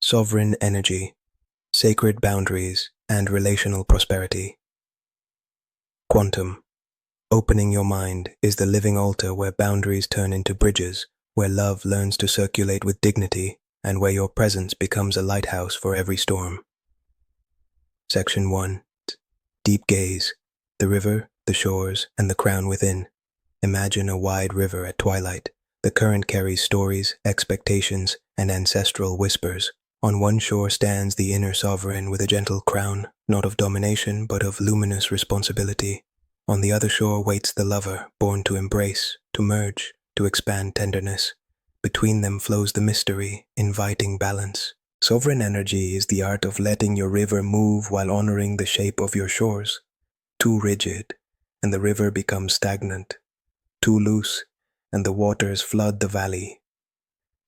sovereign energy, sacred boundaries, and relational prosperity. Quantum. Opening your mind is the living altar where boundaries turn into bridges, where love learns to circulate with dignity, and where your presence becomes a lighthouse for every storm. Section 1. Deep gaze. The river, the shores, and the crown within. Imagine a wide river at twilight. The current carries stories, expectations, and ancestral whispers. On one shore stands the inner sovereign with a gentle crown, not of domination but of luminous responsibility. On the other shore waits the lover, born to embrace, to merge, to expand tenderness. Between them flows the mystery, inviting balance. Sovereign energy is the art of letting your river move while honoring the shape of your shores. Too rigid, and the river becomes stagnant. Too loose, and the waters flood the valley.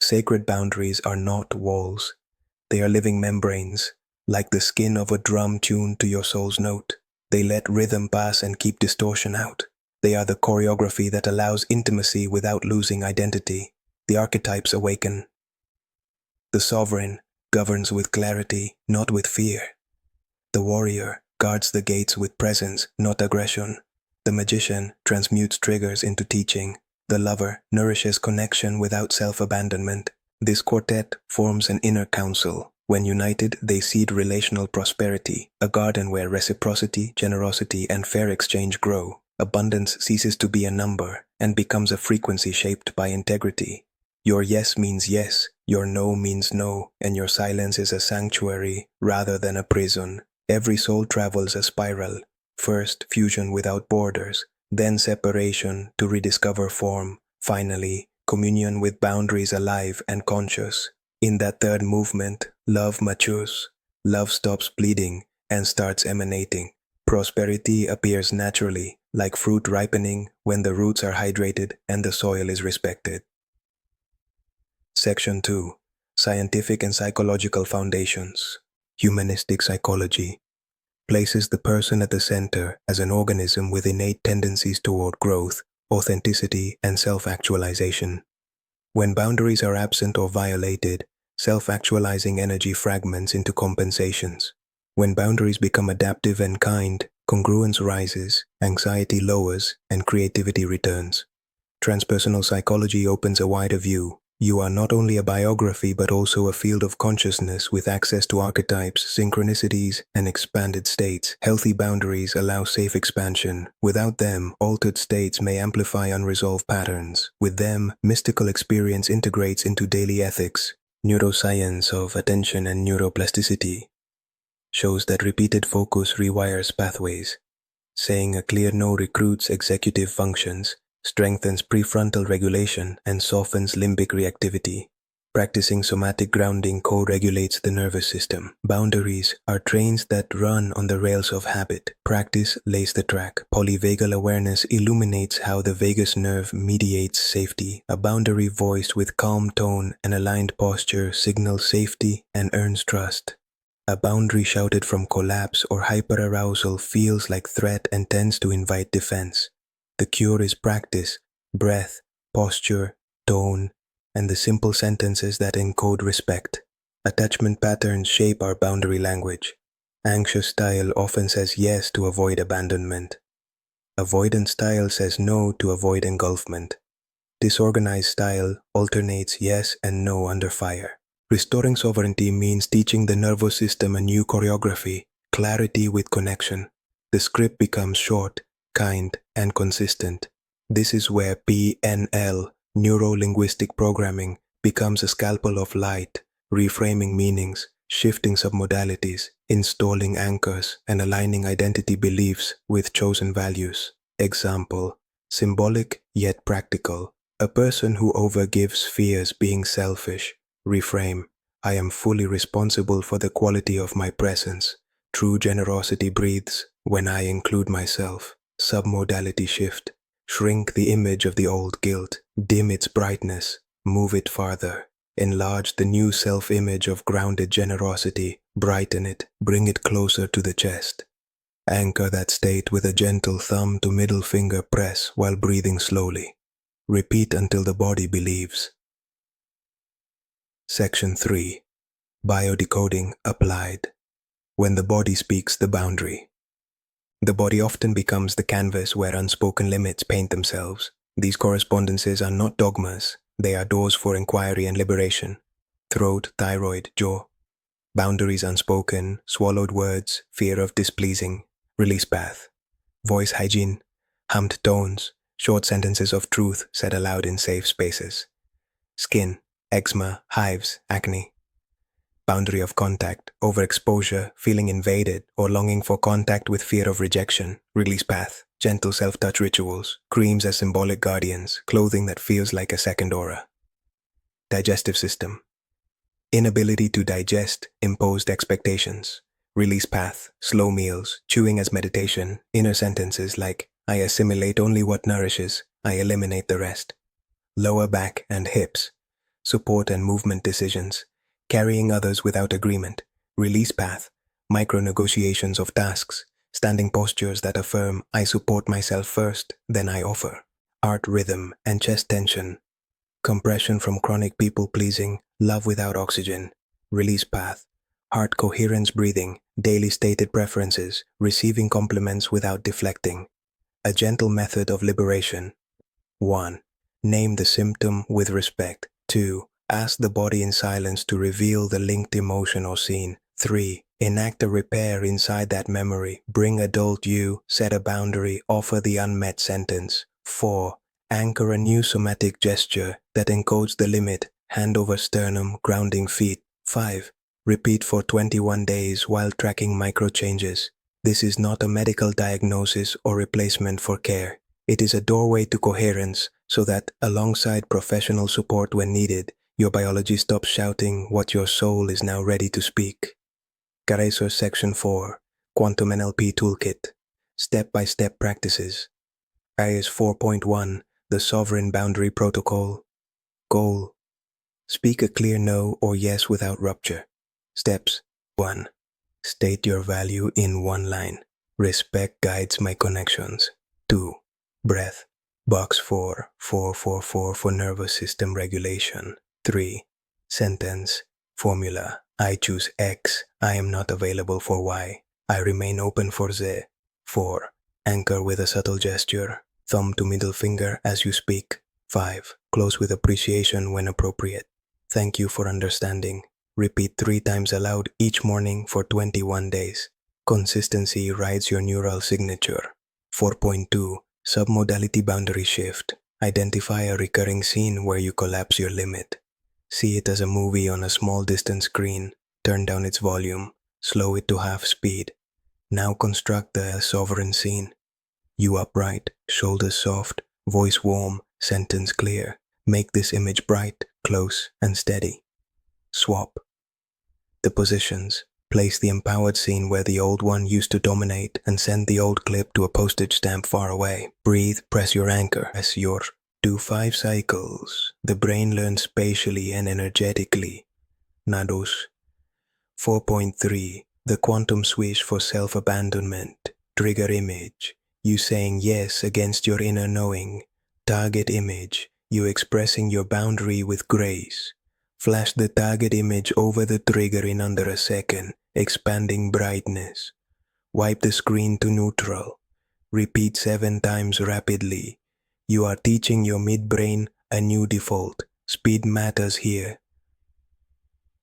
Sacred boundaries are not walls. They are living membranes, like the skin of a drum tuned to your soul's note. They let rhythm pass and keep distortion out. They are the choreography that allows intimacy without losing identity. The archetypes awaken. The sovereign governs with clarity, not with fear. The warrior guards the gates with presence, not aggression. The magician transmutes triggers into teaching. The lover nourishes connection without self-abandonment. This quartet forms an inner council. When united, they seed relational prosperity, a garden where reciprocity, generosity, and fair exchange grow. Abundance ceases to be a number and becomes a frequency shaped by integrity. Your yes means yes, your no means no, and your silence is a sanctuary rather than a prison. Every soul travels a spiral. First, fusion without borders, then separation to rediscover form, finally, communion with boundaries alive and conscious. In that third movement, love matures, love stops bleeding and starts emanating. Prosperity appears naturally, like fruit ripening when the roots are hydrated and the soil is respected. Section 2. Scientific and Psychological Foundations. Humanistic psychology places the person at the center as an organism with innate tendencies toward growth, authenticity, and self-actualization. When boundaries are absent or violated, self-actualizing energy fragments into compensations. When boundaries become adaptive and kind, congruence rises, anxiety lowers, and creativity returns. Transpersonal psychology opens a wider view. You are not only a biography but also a field of consciousness with access to archetypes, synchronicities, and expanded states. Healthy boundaries allow safe expansion. Without them, altered states may amplify unresolved patterns. With them, mystical experience integrates into daily ethics. Neuroscience of attention and neuroplasticity shows that repeated focus rewires pathways. Saying a clear no recruits executive functions, strengthens prefrontal regulation, and softens limbic reactivity. Practicing somatic grounding co-regulates the nervous system. Boundaries are trains that run on the rails of habit. Practice lays the track. Polyvagal awareness illuminates how the vagus nerve mediates safety. A boundary voiced with calm tone and aligned posture signals safety and earns trust. A boundary shouted from collapse or hyperarousal feels like threat and tends to invite defense. The cure is practice, breath, posture, tone, and the simple sentences that encode respect. Attachment patterns shape our boundary language. Anxious style often says yes to avoid abandonment. Avoidant style says no to avoid engulfment. Disorganized style alternates yes and no under fire. Restoring sovereignty means teaching the nervous system a new choreography, clarity with connection. The script becomes short, kind, and consistent. This is where PNL, neuro-linguistic programming, becomes a scalpel of light, reframing meanings, shifting submodalities, installing anchors, and aligning identity beliefs with chosen values. Example: symbolic yet practical. A person who overgives fears being selfish. Reframe: I am fully responsible for the quality of my presence. True generosity breathes when I include myself. Submodality shift. Shrink the image of the old guilt. Dim its brightness. Move it farther. Enlarge the new self-image of grounded generosity. Brighten it. Bring it closer to the chest. Anchor that state with a gentle thumb to middle finger press while breathing slowly. Repeat until the body believes. Section 3. Biodecoding applied. When the body speaks the boundary. The body often becomes the canvas where unspoken limits paint themselves. These correspondences are not dogmas, they are doors for inquiry and liberation. Throat, thyroid, jaw. Boundaries unspoken, swallowed words, fear of displeasing. Release path. Voice hygiene, hummed tones, short sentences of truth said aloud in safe spaces. Skin, eczema, hives, acne. Boundary of contact, overexposure, feeling invaded, or longing for contact with fear of rejection. Release path, gentle self-touch rituals, creams as symbolic guardians, clothing that feels like a second aura. Digestive system. Inability to digest, imposed expectations. Release path, slow meals, chewing as meditation, inner sentences like, I assimilate only what nourishes, I eliminate the rest. Lower back and hips. Support and movement decisions. Carrying others without agreement. Release path, micro-negotiations of tasks, standing postures that affirm I support myself first, then I offer. Art rhythm and chest tension. Compression from chronic people-pleasing, love without oxygen. Release path, heart coherence breathing, daily stated preferences, receiving compliments without deflecting. A gentle method of liberation. 1. Name the symptom with respect. 2. Ask the body in silence to reveal the linked emotion or scene. 3. Enact a repair inside that memory. Bring adult you, set a boundary, offer the unmet sentence. 4. Anchor a new somatic gesture that encodes the limit. Hand over sternum, grounding feet. 5. Repeat for 21 days while tracking micro changes. This is not a medical diagnosis or replacement for care. It is a doorway to coherence so that, alongside professional support when needed, your biology stops shouting what your soul is now ready to speak. Caresos Section 4, Quantum NLP Toolkit, Step-by-Step Practices. IS 4.1, The Sovereign Boundary Protocol. Goal. Speak a clear no or yes without rupture. Steps. 1. State your value in one line. Respect guides my connections. 2. Breath. Box 4, 444 for nervous system regulation. 3. Sentence. Formula. I choose X. I am not available for Y. I remain open for Z. 4. Anchor with a subtle gesture. Thumb to middle finger as you speak. 5. Close with appreciation when appropriate. Thank you for understanding. Repeat 3 times aloud each morning for 21 days. Consistency rides your neural signature. 4.2. Submodality boundary shift. Identify a recurring scene where you collapse your limit. See it as a movie on a small distance screen. Turn down its volume. Slow it to half speed. Now construct the sovereign scene. You upright, shoulders soft, voice warm, sentence clear. Make this image bright, close, and steady. Swap. The positions. Place the empowered scene where the old one used to dominate and send the old clip to a postage stamp far away. Breathe, press your anchor. Do 5 cycles. The brain learns spatially and energetically. Nados. 4.3. The quantum swish for self-abandonment. Trigger image. You saying yes against your inner knowing. Target image. You expressing your boundary with grace. Flash the target image over the trigger in under a second, expanding brightness. Wipe the screen to neutral. Repeat 7 times rapidly. You are teaching your midbrain a new default. Speed matters here.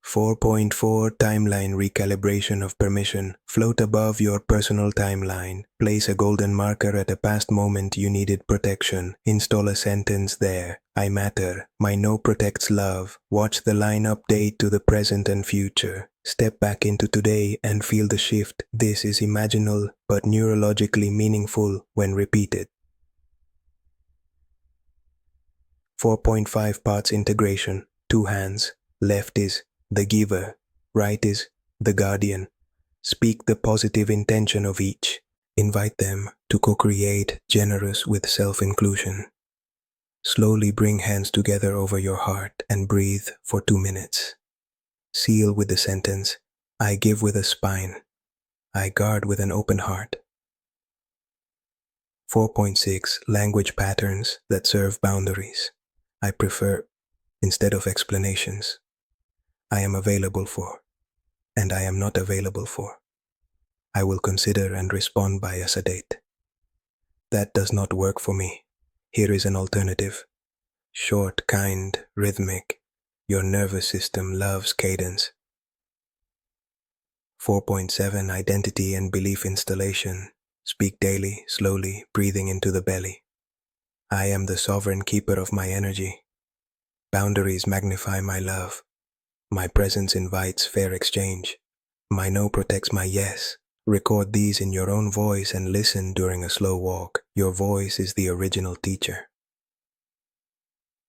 4.4 Timeline recalibration of permission. Float above your personal timeline. Place a golden marker at a past moment you needed protection. Install a sentence there. I matter. My no protects love. Watch the line update to the present and future. Step back into today and feel the shift. This is imaginal but neurologically meaningful when repeated. 4.5 Parts integration. 2 hands. Left is the giver, right is the guardian. Speak the positive intention of each. Invite them to co-create generous with self-inclusion. Slowly bring hands together over your heart and breathe for 2 minutes. Seal with the sentence, I give with a spine. I guard with an open heart. 4.6 Language patterns that serve boundaries. I prefer, instead of explanations. I am available for. and I am not available for. I will consider and respond by a sedate. That does not work for me. Here is an alternative. Short, kind, rhythmic. Your nervous system loves cadence. 4.7 Identity and Belief Installation. Speak daily, slowly, breathing into the belly. I am the sovereign keeper of my energy. Boundaries magnify my love. My presence invites fair exchange. My no protects my yes. Record these in your own voice and listen during a slow walk. Your voice is the original teacher.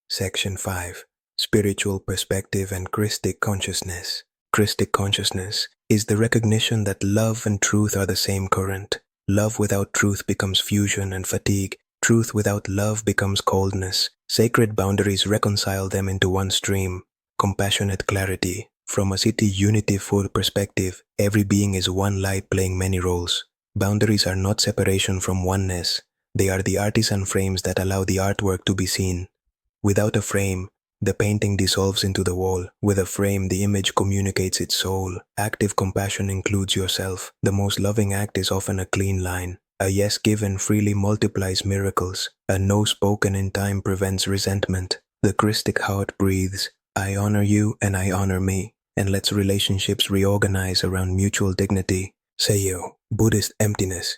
Section 5. Spiritual Perspective and Christic Consciousness. Christic consciousness is the recognition that love and truth are the same current. Love without truth becomes fusion and fatigue. Truth without love becomes coldness. Sacred boundaries reconcile them into one stream. Compassionate clarity. From a city unity full perspective, every being is one light playing many roles. Boundaries are not separation from oneness. They are the artisan frames that allow the artwork to be seen. Without a frame, the painting dissolves into the wall. With a frame, the image communicates its soul. Active compassion includes yourself. The most loving act is often a clean line. A yes given freely multiplies miracles. A no spoken in time prevents resentment. The Christic heart breathes, I honor you and I honor me, and lets relationships reorganize around mutual dignity. Seiyo, Buddhist emptiness,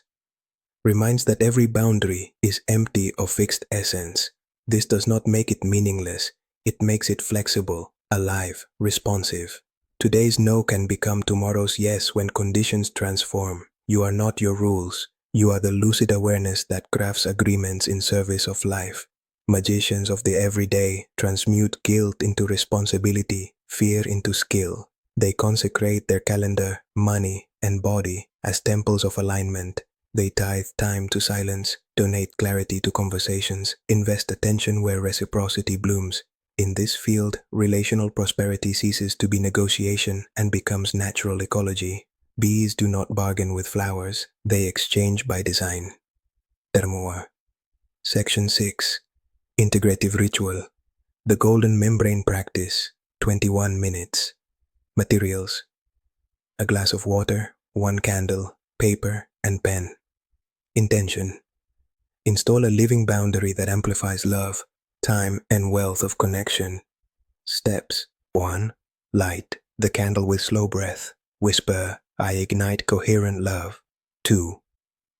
reminds that every boundary is empty of fixed essence. This does not make it meaningless. It makes it flexible, alive, responsive. Today's no can become tomorrow's yes when conditions transform. You are not your rules. You are the lucid awareness that crafts agreements in service of life. Magicians of the everyday transmute guilt into responsibility, fear into skill. They consecrate their calendar, money, and body as temples of alignment. They tithe time to silence, donate clarity to conversations, invest attention where reciprocity blooms. In this field, relational prosperity ceases to be negotiation and becomes natural ecology. Bees do not bargain with flowers, they exchange by design. Termoa. Section 6. Integrative Ritual. The Golden Membrane Practice. 21 minutes. Materials. A glass of water, 1 candle, paper, and pen. Intention. Install a living boundary that amplifies love, time, and wealth of connection. Steps. 1. Light the candle with slow breath. Whisper, I ignite coherent love. 2.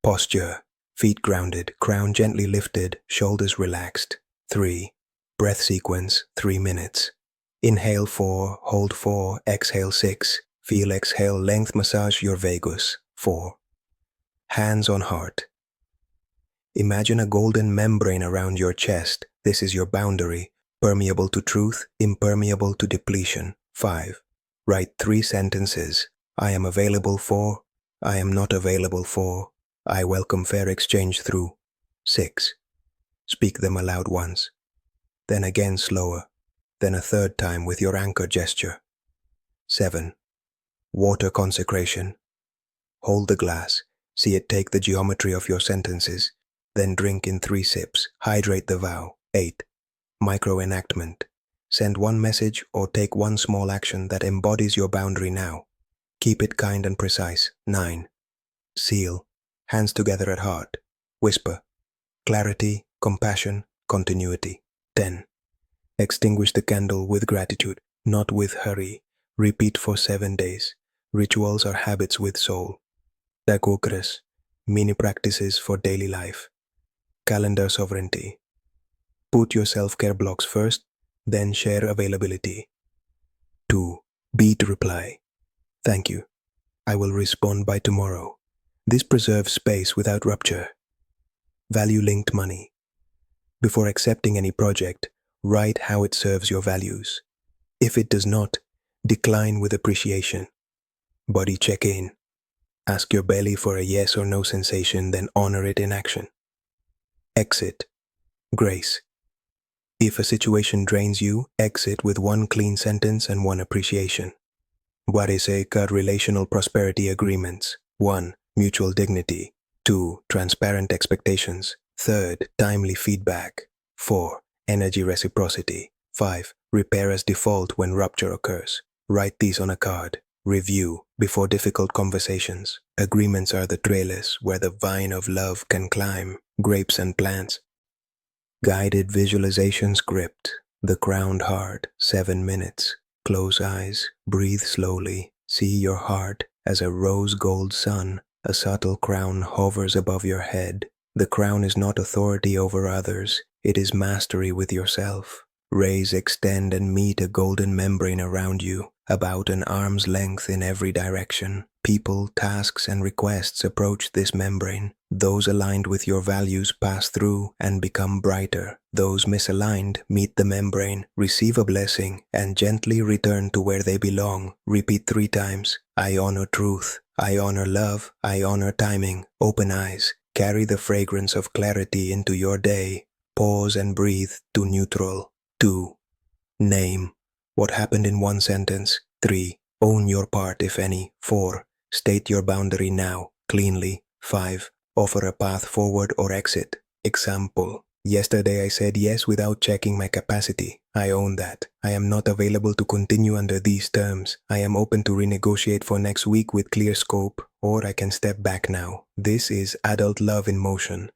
Posture. Feet grounded, crown gently lifted, shoulders relaxed. 3. Breath sequence, 3 minutes. Inhale 4, hold 4, exhale 6. Feel exhale length massage your vagus. 4. Hands on heart. Imagine a golden membrane around your chest. This is your boundary, permeable to truth, impermeable to depletion. 5. Write 3 sentences. I am available for, I am not available for, I welcome fair exchange through. 6. Speak them aloud once, then again slower, then a third time with your anchor gesture. 7. Water consecration. Hold the glass, see it take the geometry of your sentences, then drink in 3 sips, hydrate the vow. 8. Micro-enactment. Send 1 message or take 1 small action that embodies your boundary now. Keep it kind and precise. 9. Seal. Hands together at heart. Whisper. Clarity, compassion, continuity. 10. Extinguish the candle with gratitude, not with hurry. Repeat for 7 days. Rituals are habits with soul. Lightworkers. Mini practices for daily life. Calendar sovereignty. Put your self-care blocks first, then share availability. 2. Beat reply. Thank you. I will respond by tomorrow. This preserves space without rupture. Value-linked money. Before accepting any project, write how it serves your values. If it does not, decline with appreciation. Body check-in. Ask your belly for a yes or no sensation, then honor it in action. Exit. Grace. If a situation drains you, exit with 1 clean sentence and 1 appreciation. Wariseka relational prosperity agreements. 1. Mutual dignity. 2. Transparent expectations. 3. Timely feedback. 4. Energy reciprocity. 5. Repair as default when rupture occurs. Write these on a card. Review before difficult conversations. Agreements are the trellis where the vine of love can climb, grapes and plants. Guided visualization script. The crowned heart, 7 minutes. Close eyes, breathe slowly. See your heart as a rose gold sun. A subtle crown hovers above your head. The crown is not authority over others. It is mastery with yourself. Raise, extend, and meet a golden membrane around you, about an arm's length in every direction. People, tasks, and requests approach this membrane. Those aligned with your values pass through and become brighter. Those misaligned meet the membrane, receive a blessing, and gently return to where they belong. Repeat 3 times. I honor truth. I honor love. I honor timing. Open eyes. Carry the fragrance of clarity into your day. Pause and breathe to neutral. 2. Name what happened in 1 sentence. 3. Own your part, if any. 4. State your boundary now, cleanly. 5. Offer a path forward or exit. Example. Yesterday I said yes without checking my capacity. I own that. I am not available to continue under these terms. I am open to renegotiate for next week with clear scope, or I can step back now. This is adult love in motion.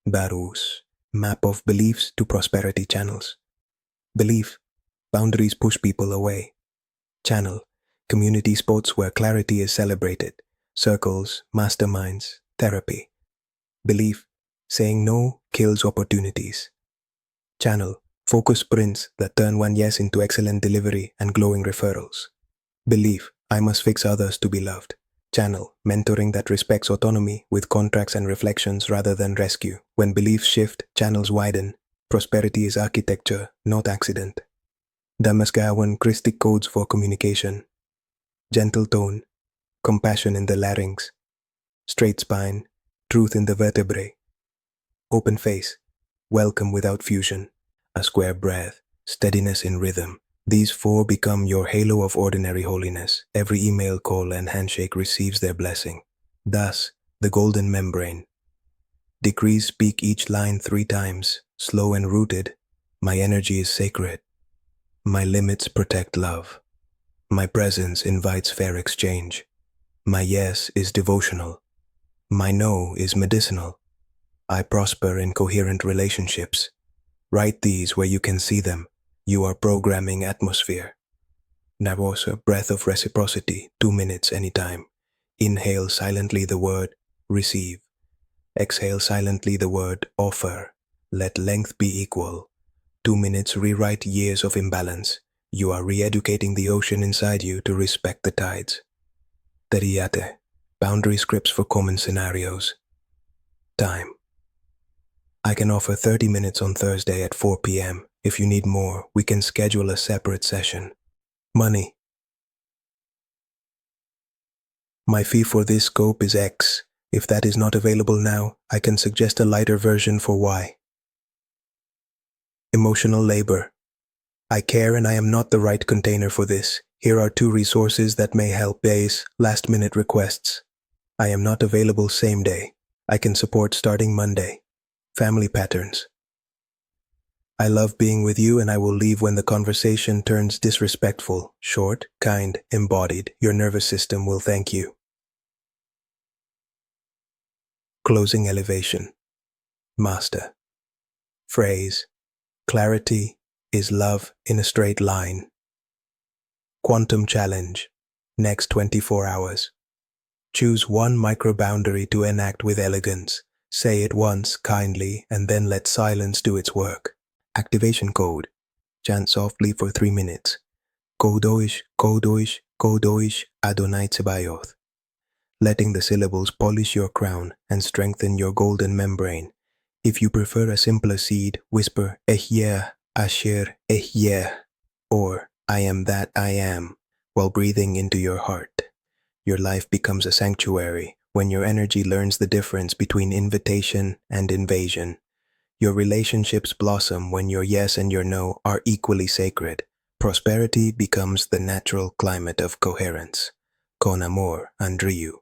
Barus. Map of beliefs to prosperity channels. Belief. Boundaries push people away. Channel. Community sports where clarity is celebrated. Circles, masterminds, therapy. Belief. Saying no kills opportunities. Channel. Focus sprints that turn one yes into excellent delivery and glowing referrals. Belief. I must fix others to be loved. Channel. Mentoring that respects autonomy with contracts and reflections rather than rescue. When beliefs shift, channels widen. Prosperity is architecture, not accident. Damascawan Christic codes for communication. Gentle tone, compassion in the larynx, straight spine, truth in the vertebrae. Open face, welcome without fusion. A square breath, steadiness in rhythm. These 4 become your halo of ordinary holiness. Every email, call, and handshake receives their blessing. Thus, the golden membrane. Decrees speak each line 3 times, slow and rooted. My energy is sacred. My limits protect love. My presence invites fair exchange. My yes is devotional. My no is medicinal. I prosper in coherent relationships. Write these where you can see them. You are programming atmosphere. Navosa, breath of reciprocity, 2 minutes anytime. Inhale silently the word, receive. Exhale silently the word, offer. Let length be equal. 2 minutes rewrite years of imbalance. You are re-educating the ocean inside you to respect the tides. Teriyate, boundary scripts for common scenarios. Time. I can offer 30 minutes on Thursday at 4 p.m. If you need more, we can schedule a separate session. Money. My fee for this scope is X. If that is not available now, I can suggest a lighter version for Y. Emotional labor. I care and I am not the right container for this. Here are 2 resources that may help base last-minute requests. I am not available same day. I can support starting Monday. Family patterns. I love being with you and I will leave when the conversation turns disrespectful. Short, kind, embodied. Your nervous system will thank you. Closing elevation. Master. Phrase. Clarity is love in a straight line. Quantum challenge. Next 24 hours. Choose one micro-boundary to enact with elegance. Say it once, kindly, and then let silence do its work. Activation code. Chant softly for 3 minutes. Kodoish, Kodoish, Kodoish, Adonai Tsebaoth. Letting the syllables polish your crown and strengthen your golden membrane. If you prefer a simpler seed, whisper Ehyeh, Asher, Ehyeh, or I am that I am, while breathing into your heart. Your life becomes a sanctuary when your energy learns the difference between invitation and invasion. Your relationships blossom when your yes and your no are equally sacred. Prosperity becomes the natural climate of coherence. Con amor, Andriu.